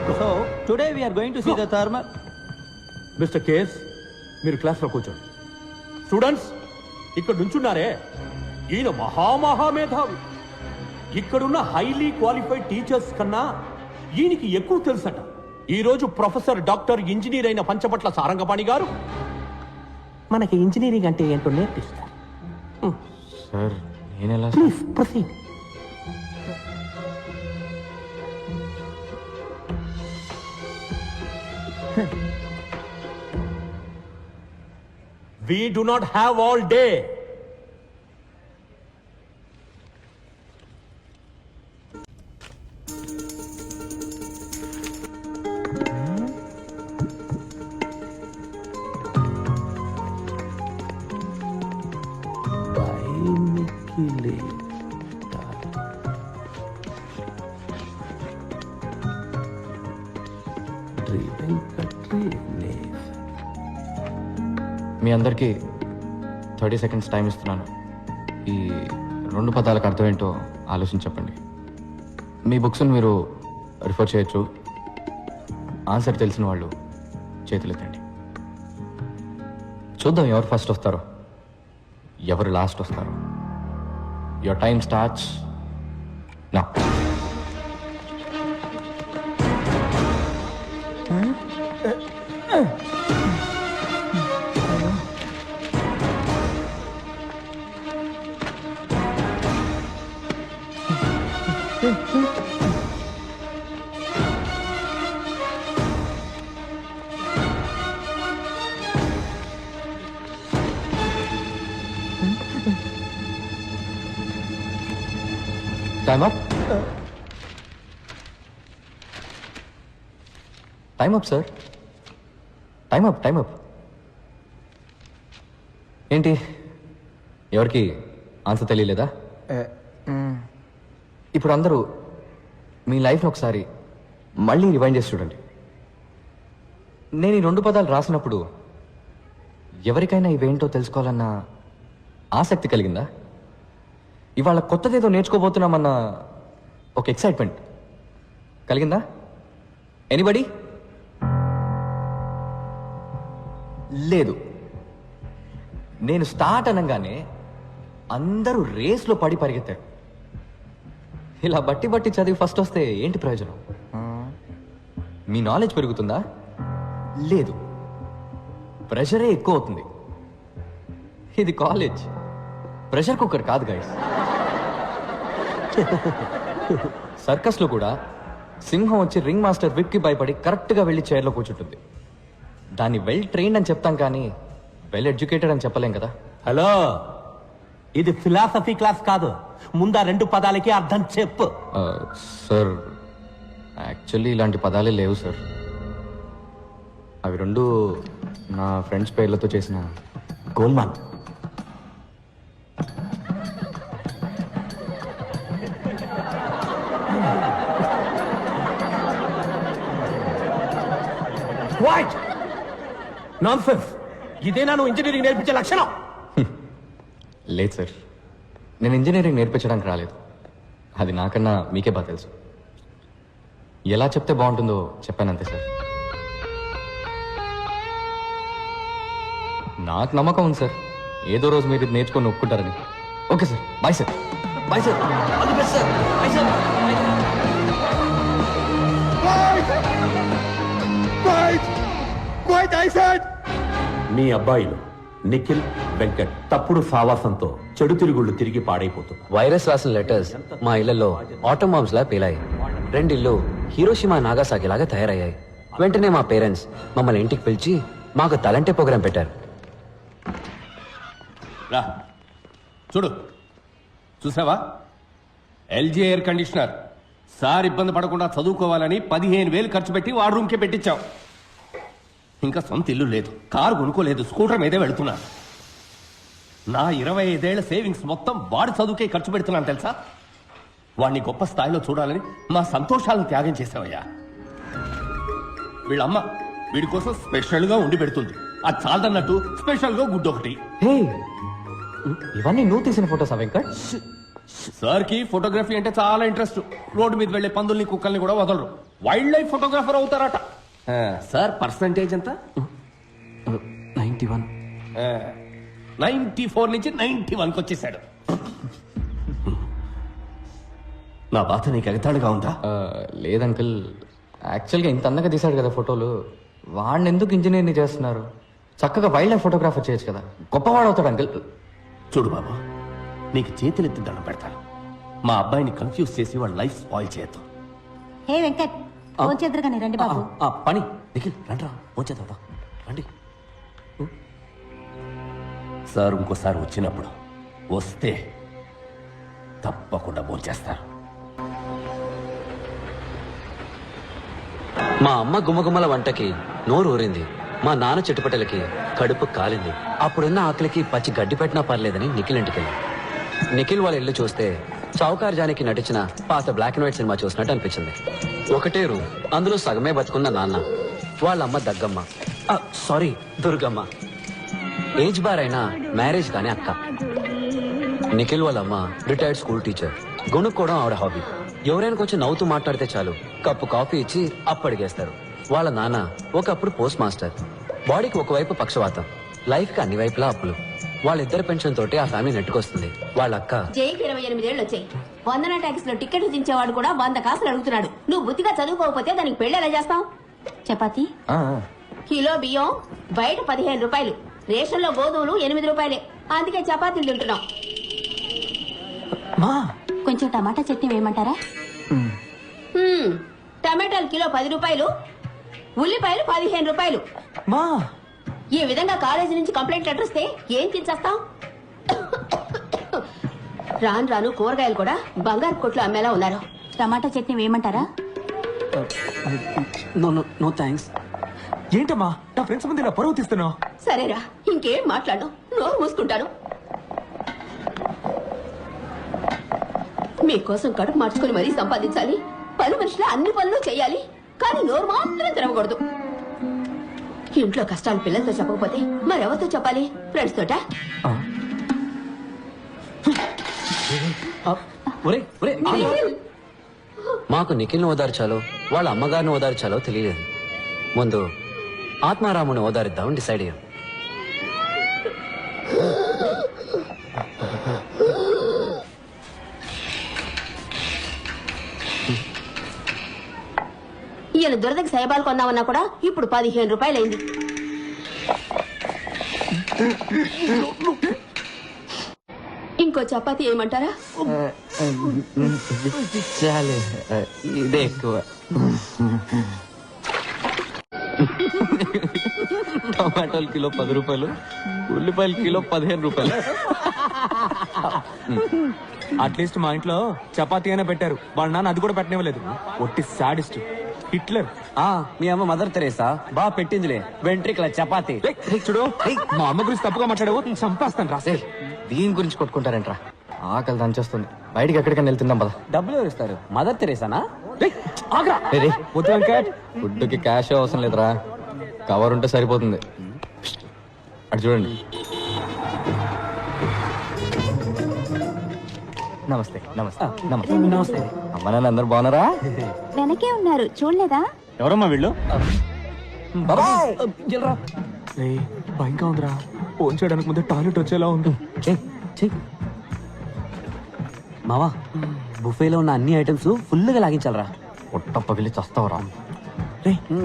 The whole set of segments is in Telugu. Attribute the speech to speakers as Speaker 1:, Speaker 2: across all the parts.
Speaker 1: So today we are going to see the thermal.
Speaker 2: Mister KS, మీరు క్లాస్లో కూర్చోండి. స్టూడెంట్స్, ఇక్కడ నుంచున్నారే, ఈయన మహామహామేధావి. ఇక్కడున్న హైలీ క్వాలిఫైడ్ టీచర్స్ కన్నా ఈయనకి ఎక్కువ తెలుసట. ఈరోజు ప్రొఫెసర్ డాక్టర్ ఇంజనీర్ అయిన పంచపట్ల సారంగపాణి గారు మనకి ఇంజనీరింగ్ అంటే ఏంటో నేర్పిస్తారు.
Speaker 3: సార్ నేనెలా?
Speaker 2: Please proceed. We do not have all day.
Speaker 3: మీ అందరికీ 30 seconds టైం ఇస్తున్నాను. ఈ 2 పదాలకు అర్థం ఏంటో ఆలోచించి చెప్పండి. మీ బుక్స్ని మీరు రిఫర్ చేయొచ్చు. ఆన్సర్ తెలిసిన వాళ్ళు చేతులెత్తండి. చూద్దాం ఎవరు ఫస్ట్ వస్తారో, ఎవరు లాస్ట్ వస్తారో. Your time starts now. Time up. Time up, sir. Time up, time up. ఏంటి, ఎవరికి ఆన్సర్ తెలియలేదా? ఇప్పుడు అందరూ మీ లైఫ్ని ఒకసారి మళ్ళీ రివైండ్ చేసి చూడండి. నేను ఈ 2 పదాలు రాసినప్పుడు ఎవరికైనా ఇవేంటో తెలుసుకోవాలన్న ఆసక్తి కలిగిందా? ఇవాళ కొత్తదేదో నేర్చుకోబోతున్నామన్న ఒక ఎక్సైట్మెంట్ కలిగిందా? ఎనీబడి? లేదు. నేను స్టార్ట్ అనగానే అందరూ రేస్లో పడి పరిగెత్తారు. ఇలా బట్టి బట్టి చదివి ఫస్ట్ వస్తే ఏంటి ప్రయోజనం? మీ నాలెడ్జ్ పెరుగుతుందా? లేదు, ప్రెషరే ఎక్కువ అవుతుంది. ఇది కాలేజ్, ప్రెషర్ కుక్కర్ కాదు గైస్. సర్కస్లో కూడా సింహం వచ్చి రింగ్ మాస్టర్ విప్కి భయపడి కరెక్ట్గా వెళ్ళి చైర్లో కూర్చుంటుంది. దాన్ని వెల్ ట్రైన్డ్ అని చెప్తాం కానీ వెల్ ఎడ్యుకేటెడ్ అని చెప్పలేం కదా.
Speaker 2: హలో, ఇది ఫిలాసఫీ క్లాస్ కాదు. ముందా 2 పదాలకి అర్థం చెప్పు.
Speaker 3: సార్ యాక్చువల్లీ ఇలాంటి పదాలే లేవు సార్. అవి 2 నా ఫ్రెండ్స్ పేర్లతో చేసిన
Speaker 2: గోల్మాల్. What nonsense! ఇదేనా నువ్వు ఇంజనీరింగ్ నేర్పించే లక్షణం?
Speaker 3: లేదు సార్, నేను ఇంజనీరింగ్ నేర్పించడానికి రాలేదు. అది నాకన్నా మీకే బాగా తెలుసు. ఎలా చెప్తే బాగుంటుందో చెప్పానంతే సార్. నాకు నమ్మకం ఉంది సార్, ఏదో రోజు మీరు ఇది నేర్చుకొని ఒప్పుకుంటారని. Okay sir, bye sir. Bye sir, all the best sir. Bye sir.
Speaker 2: మీ అబ్బాయిలు నిఖిల్, వెంకట్ తప్పుడు సావాసంతో చెడు తిరుగుళ్ళు తిరిగి పాడైపోతున్నారు.
Speaker 4: వైరస్ రాసిన లెటర్స్ మా ఇళ్లలో ఆటోమ్ బాంబ్స్ లా పేలాయి. 2 ఇళ్ళు హీరోషిమా నాగాసాకి లాగా తయారయ్యాయి. వెంటనే మా పేరెంట్స్ మమ్మల్ని ఇంటికి పిలిచి మాకు తలంటే ప్రోగ్రాం పెట్టారు.
Speaker 5: రా చూడు, చూసావా? LG air conditioner. సార్ ఇబ్బంది పడకుండా చదువుకోవాలని 15,000 ఖర్చు పెట్టి వాడు రూమ్కే పెట్టించాం. ఇంకా సొంత ఇల్లు లేదు, కారు కొనుక్కోలేదు, స్కూటర్ మీదే వెళుతున్నా. నా 25 ఏళ్ల సేవింగ్స్ మొత్తం వాడి చదువుకే ఖర్చు పెడుతున్నాను తెలుసా? వాడిని గొప్ప స్థాయిలో చూడాలని మా సంతోషాలను త్యాగం చేసావయ్యా. వీళ్ళమ్మ వీడి కోసం స్పెషల్ గా ఉండి పెడుతుంది. అది చాలదన్నట్టు స్పెషల్ గా గుడ్డు ఒకటి.
Speaker 3: హే, ఇవన్నీ నువ్వు తీసిన ఫోటోసా వెంకట్?
Speaker 5: సార్ కి ఫోటోగ్రఫీ అంటే చాలా ఇంట్రెస్ట్. రోడ్డు మీద వెళ్లే పందుల్ని కుక్కల్ని కూడా వదలరు. వైల్డ్ లైఫ్ ఫోటోగ్రాఫర్ అవుతారట. సార్ పర్సంటేజ్ ఎంత?
Speaker 4: 91.
Speaker 5: 94 నుంచి 91కి వచ్చేసాడు. నా బాధ నీకు ఎగతాళిగా ఉందా?
Speaker 3: లేదు అంకుల్, యాక్చువల్గా ఇంత అందంగా తీశాడు కదా ఫోటోలు, వాడిని ఎందుకు ఇంజనీర్ని చేస్తున్నారు? చక్కగా వైల్డ్ లైఫ్ ఫోటోగ్రాఫర్ చేయొచ్చు కదా, గొప్పవాడు అవుతాడు అంకుల్.
Speaker 5: చూడు బాబా, నీకు చేతులెత్తి దండం పెడతాను. మా అబ్బాయిని కన్ఫ్యూజ్ చేసి వాడు లైఫ్ స్పాయిల్ చేయొద్దు.
Speaker 6: హే వెంకట్, ఫోన్ చేద్దరు కానీ రండి బాబు.
Speaker 4: పని నిఖిల్ రండి రా, వచ్చేద్దాం రండి.
Speaker 5: సార్ ఇంకోసారి వచ్చినప్పుడు వస్తే తప్పకుండా భోంచేస్తారు.
Speaker 4: మా అమ్మ గుమగుమల వంటకి నోరు ఊరింది, మా నాన్న చెట్టుపట్టలకి కడుపు కాలింది. అప్పుడున్న ఆకలికి పచ్చి గడ్డి పెట్టినా పర్లేదని నిఖిల్ ఇంటికెళ్ళి. నిఖిల్ వాళ్ళ ఇల్లు చూస్తే చౌకార్ జానికి నటించిన పాత బ్లాక్ అండ్ వైట్ సినిమా చూసినట్టు అనిపించింది. ఒకటే రూమ్, అందులో సగమే బతుకున్న నాన్న, వాళ్ళమ్మ దగ్గమ్మ, సారీ దుర్గమ్మ, ఏజ్ బార్ అయినా మ్యారేజ్ కానీ అక్క. నిఖిల్ వాళ్ళమ్మ రిటైర్డ్ స్కూల్ టీచర్, గొనుక్కోవడం ఆవిడ హాబీ. ఎవరైనా కొంచెం నవ్వుతూ మాట్లాడితే చాలు కప్పు కాఫీ ఇచ్చి అప్పడిగేస్తారు. వాళ్ళ నాన్న ఒకప్పుడు పోస్ట్ మాస్టర్, బాడీకి ఒకవైపు పక్షవాతం, లైఫ్ కి అన్ని వైపులా అప్పులు. వాళ్ళిద్దరు పెన్షన్ తోటి ఆ ఫ్యామిలీ నెట్టుకొస్తుంది. వాళ్ళ అక్క
Speaker 6: జైకి 28 ఏళ్ళు వచ్చాయి. వందన ట్యాక్స్ లో టికెట్లు దించేవాడు కూడా 100 కాసులు అడుగుతున్నాడు. నువ్వు బుద్ధిగా చదువుకోకపోతే దానికి పెళ్లి ఎలా చేస్తావు? చపాతి కిలో బియ్యం బయట 15 రూపాయలు, రేషన్ లో గోధుమలు 8 రూపాయలే. అందుకే చపాతీలు తింటున్నాం. కొంచెం టమాటా చట్నీ వేయమంటారా? టమాటాలు కిలో 10 రూపాయలు, ఉల్లిపాయలు 15 రూపాయలు. ఈ విధంగా కాలేజీ నుంచి కంప్లైంట్ లెటర్ వస్తే ఏం తినేస్తాం? రాను రాను కూరగాయలు కూడా బంగారు కొట్లు అమ్మేలా ఉన్నారు. టమాటా చట్నీ వేయమంటారా?
Speaker 4: No thanks.
Speaker 7: ఏంటమ్మా నా ఫ్రెండ్స్ ముందు ఇలా పరువు తీస్తున్నావు?
Speaker 6: సరేరా, ఇంకేం మాట్లాడు, నోరు మూసుకుంటాను. మీకోసం కడుపు మార్చుకుని మరీ సంపాదించాలి, పని మనుషులు అన్ని పనులు చేయాలి, కానీ నోరు మాత్రం తెరవకూడదు. ఇంట్లో కష్టాలు పిల్లలతో చెప్పకపోతే మరెవరితో చెప్పాలి? ఫ్రెండ్స్ తోట?
Speaker 4: మాకు నిఖిల్ని ఓదార్చాలో వాళ్ళ అమ్మగారిని ఓదార్చాలో తెలియలేదు. ముందు ఆత్మారాముని ఓదారిద్దామని డిసైడ్ అయ్యాం.
Speaker 6: ఈయన దురదకి సైబాలు కొందామన్నా కూడా ఇప్పుడు 15 రూపాయలైంది. ఇంకో చపాతీ ఏమంటారా?
Speaker 3: చాలే, ఇదే ఎక్కువ. టమాటాలు కిలో 10 రూపాయలు, ఉల్లిపాయలు కిలో 15 రూపాయలు.
Speaker 7: అట్లీస్ట్ మా ఇంట్లో చపాతీ అయినా పెట్టారు, వాళ్ళ నాన్న అది కూడా పెట్టనివ్వలేదు. ఒట్టి సాడిస్ట్ హిట్లర్.
Speaker 4: మీ అమ్మ మదర్ తెరేసా బా పెట్టిందిలే వెంట్రికల చపాతి.
Speaker 7: చూడు, మా అమ్మ గురించి తప్పుగా మాట్లాడావు, చంపేస్తాను రాసే.
Speaker 3: దీని గురించి కొట్టుకుంటారంట్రా, ఆకలి దంచేస్తుంది. బయటికి ఎక్కడికైనా వెళ్తుందాం పద.
Speaker 4: డబ్బులు ఎవరు ఇస్తారు? మదర్ తెరేసానా?
Speaker 3: ఫుడ్కి క్యాష్ అవసరం లేదురా, కవర్ ఉంటే సరిపోతుంది. అటు చూడండి. నమస్తే నమస్తే నమస్తే నమస్తే. అమ్మ నాన్న అందరు బాగున్నారా?
Speaker 6: వెనకే ఉన్నారు, చూడలేదా?
Speaker 7: ఎవరమ్మా వీళ్ళు? భయంగా ఉందిరా, ఫోన్ చేయడానికి ముందే టాయిలెట్ వచ్చేలా ఉంది.
Speaker 4: మావా, బుఫేలో ఉన్న అన్ని ఐటమ్స్ ఫుల్గా లాగించాలరా.
Speaker 3: పొట్ట పగిలి చస్తావరా.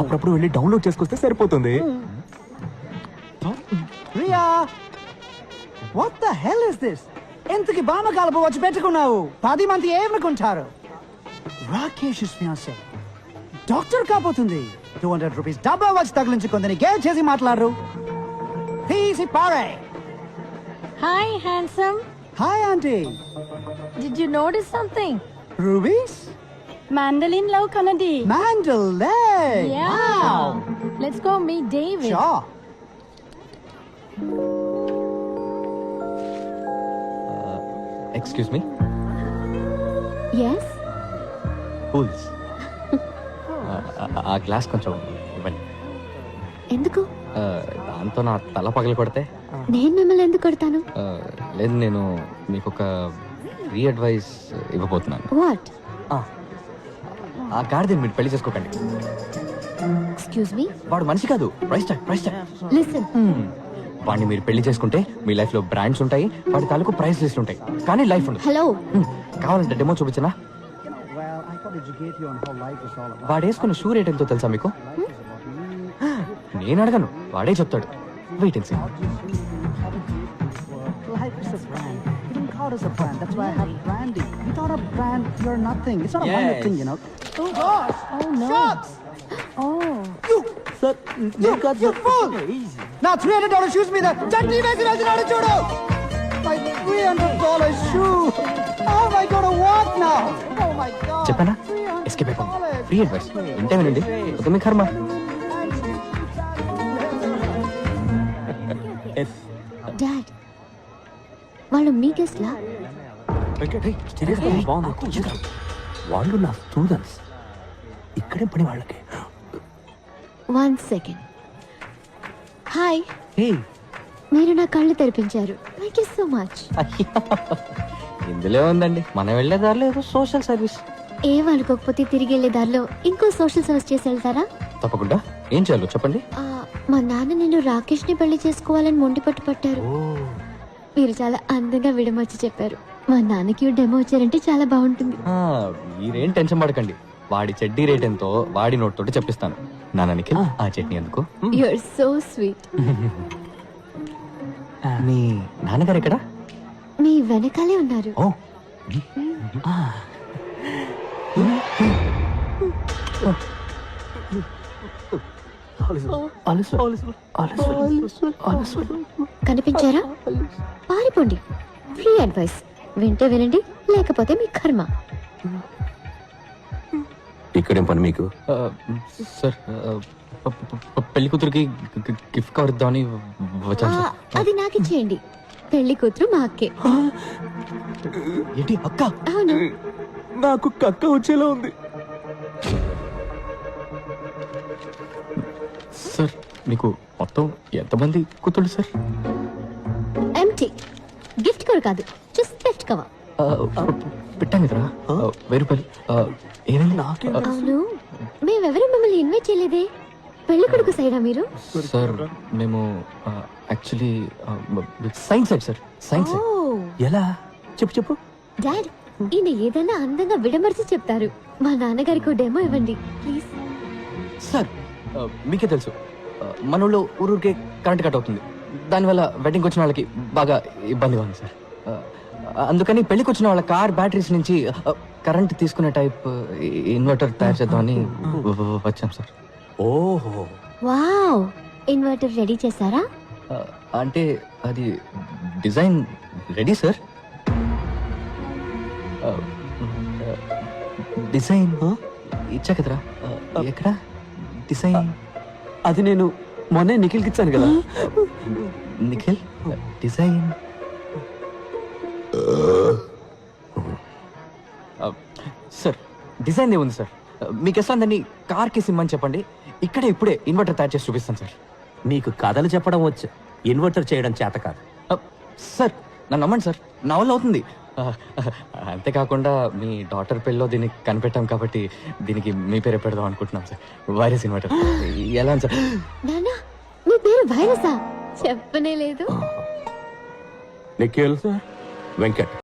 Speaker 7: అప్పుడప్పుడు వెళ్ళి డౌన్లోడ్ చేసుకొస్తే సరిపోతుంది.
Speaker 8: Riya, what the hell is this? ఎంతకి బామ కలుపు వచ్చి పెట్టుకున్నావు? 10 మంది ఏమనుకుంటారు? రాకేష్ ఫియాన్సే డాక్టర్ కాబోతుంది. 200 రూపీస్ డబ్బా వచ్చి తగిలించుకుందని గేల్ చేసి మాట్లాడరు. తీసి పారే.
Speaker 9: Hi, handsome.
Speaker 8: Hi aunty.
Speaker 9: Did you notice something?
Speaker 8: Rubies
Speaker 9: Mandolin Love Kanadi.
Speaker 8: Mandalay.
Speaker 9: Yeah.
Speaker 8: Wow.
Speaker 9: Let's go meet David.
Speaker 8: Sure.
Speaker 3: Excuse me.
Speaker 9: Yes.
Speaker 3: Cools. ఆ గ్లాస్ కొంచెం ఇవ్వండి.
Speaker 9: ఎందుకు?
Speaker 3: దాంతో నా తల పగలు కొడితే.
Speaker 9: నేను మిమ్మల్ని ఎందుకు కొడతాను?
Speaker 3: లేదు, నేను మీకు ఒక ఫ్రీ అడ్వైస్ ఇవ్వబోతున్నాను.
Speaker 9: What?
Speaker 3: ఆ గాడిదని మీరు పెళ్లి చేసుకోకండి.
Speaker 9: ఎక్స్క్యూజ్ మీ,
Speaker 3: వాడు మనిషి కాదు, ప్రైస్ ట్యాగ్.
Speaker 9: లిసన్.
Speaker 3: వాడిని మీరు పెళ్లి చేసుకుంటే మీ లైఫ్ లో బ్రాండ్స్ ఉంటాయి, వాడి తాలూకు ప్రైస్ లిస్ట్ ఉంటాయి, కానీ లైఫ్ ఉండదు.
Speaker 9: హలో,
Speaker 3: కావాలంటే demo చూపించనా?
Speaker 8: Well, I thought educate you on how life is all about.
Speaker 3: వాడు వేసుకున్న షూ రేట్ ఎంతో తెలుసా మీకు? నేను అడగను, వాడే చెప్తాడు. Wait and see.
Speaker 8: Life is a brand. You don't call us a brand. That's why I have branding. Without a brand, you're nothing. It's not a minor thing, you know. Oh gosh!
Speaker 9: Oh no.
Speaker 8: Shucks!
Speaker 9: Oh.
Speaker 8: You!
Speaker 1: Sir,
Speaker 8: You fool! Now $300 shoes మీద చట్నీ వేసి వెళ్తున్నాడు చూడు. My $300 shoe. How am I going to walk now? Oh my God.
Speaker 3: చెప్పానా? ఎస్కేప్ అయిపోయింది. ఫ్రీ అడ్వైస్ వింటే వినండి, ఒక మీ కర్మ.
Speaker 9: డాడ్, వాళ్ళు మీ గెస్ట్ లా?
Speaker 2: వాళ్ళు నా స్టూడెంట్స్, ఇక్కడే పని వాళ్ళకి.
Speaker 9: 1 second. హాయ్, మీరు నా కళ్ళు తెరిపించారు. Thank you so much.
Speaker 3: ఇందులో ఉందండి, మనం వెళ్ళే దారిలో ఏదో సోషల్ సర్వీస్.
Speaker 9: ఏం అనుకోకపోతే తిరిగి వెళ్ళే దారిలో ఇంకో సోషల్ సర్వీస్ చేసి వెళ్తారా?
Speaker 3: తప్పకుండా. ఏం చేయాలో చెప్పండి.
Speaker 9: మా నాన్న నేను రాకేష్ ని పెళ్లి చేసుకోవాలని మొండి పట్టు. మీరు చాలా అందంగా విడమర్చి చెప్పారు. మా నాన్నకి డెమో వచ్చారంటే చాలా బాగుంటుంది.
Speaker 3: మీరేం టెన్షన్ పడకండి, వాడి చెడ్డీ రేట్ ఎంతో వాడి నోట్ తోటి చెప్పిస్తాను. నాన్నకి ఆ చట్నీ ఎందుకు?
Speaker 9: You are so sweet.
Speaker 3: మీ నాన్నగారు ఎక్కడ?
Speaker 9: మీ వెనకాలే ఉన్నారు.
Speaker 3: ఓ
Speaker 9: కనిపించారా? పారిపోండి. ఫ్రీ అడ్వైస్ వింటే వినండి, లేకపోతే మీ కర్మ.
Speaker 2: ఇక్కడేం పని మీకు?
Speaker 3: సార్, పెళ్లి కూతురికి గిఫ్ట్ కవర్ ఇద్దామని వచ్చాను సార్.
Speaker 9: అది నాకు ఇచ్చేయండి. పెళ్లి కూతురు మా అక్కే.
Speaker 3: ఏంటి అక్క?
Speaker 9: అవును.
Speaker 7: నాకు కక్క వచ్చేలా ఉంది.
Speaker 3: సార్, మీకు మొత్తం ఎంతమంది కూతుళ్ళు సార్?
Speaker 9: ఎంటీ. గిఫ్ట్ కవర్ కాదు, జస్ట్ గిఫ్ట్ కవర్.
Speaker 3: పెట్టాను కదరా, 1000 రూపాయలు. ఏమైంది?
Speaker 9: అవును, మేమెవరూ మిమ్మల్ని ఇన్వైట్ చేయలేదే. పెళ్లి కొడుకు సైడా మీరు?
Speaker 3: సార్, మేము actually science side sir, science side.
Speaker 2: ఎలా? చెప్పు.
Speaker 9: డాడ్, ఈయన ఏదైనా అందంగా విడమర్చి చెప్తారు. మా నాన్నగారికి డెమో ఇవ్వండి ప్లీజ్.
Speaker 3: సార్, మీకే తెలుసు, మన ఊళ్ళో ఊరూరికే కరెంట్ కట్ అవుతుంది. దానివల్ల వెడ్డింగ్కి వచ్చిన వాళ్ళకి బాగా ఇబ్బందిగా ఉంది సార్. అందుకని పెళ్లికి వచ్చిన వాళ్ళ కార్ బ్యాటరీస్ నుంచి కరెంట్ తీసుకునే టైప్ ఇన్వర్టర్ తయారు చేద్దామని వచ్చాం సార్.
Speaker 2: ఓహో,
Speaker 9: వావ్, ఇన్వర్టర్ రెడీ చేశారా?
Speaker 3: అంటే అది డిజైన్ రెడీ సార్. డిజైన్ ఇచ్చా కదరా, ఎక్కడ డిజైన్?
Speaker 7: అది నేను మొన్నే నిఖిల్కి ఇచ్చాను కదా.
Speaker 3: నిఖిల్, డిజైన్ సార్, డిజైన్ ఏముంది సార్? మీకు ఎట్లా దాన్ని కార్కి సిమ్మని చెప్పండి, ఇక్కడే ఇప్పుడే ఇన్వర్టర్ తయారు చేసి చూపిస్తాను సార్.
Speaker 2: నీకు కథలు చెప్పడం వచ్చు, ఇన్వర్టర్ చేయడం చేత కాదు.
Speaker 3: సార్, నన్ను నమ్మండి సార్, నా వల్ల అవుతుంది. అంతేకాకుండా మీ డాటర్ పెళ్ళిలో దీన్ని కనిపెట్టాం కాబట్టి దీనికి మీ పేరే పెడదాం అనుకుంటున్నాం సార్. Virus inverter. ఎలా సార్?
Speaker 9: నానా, మీ పేరు వైరసా? చెప్పనే లేదు.
Speaker 2: నిఖిల్, వెంకట్,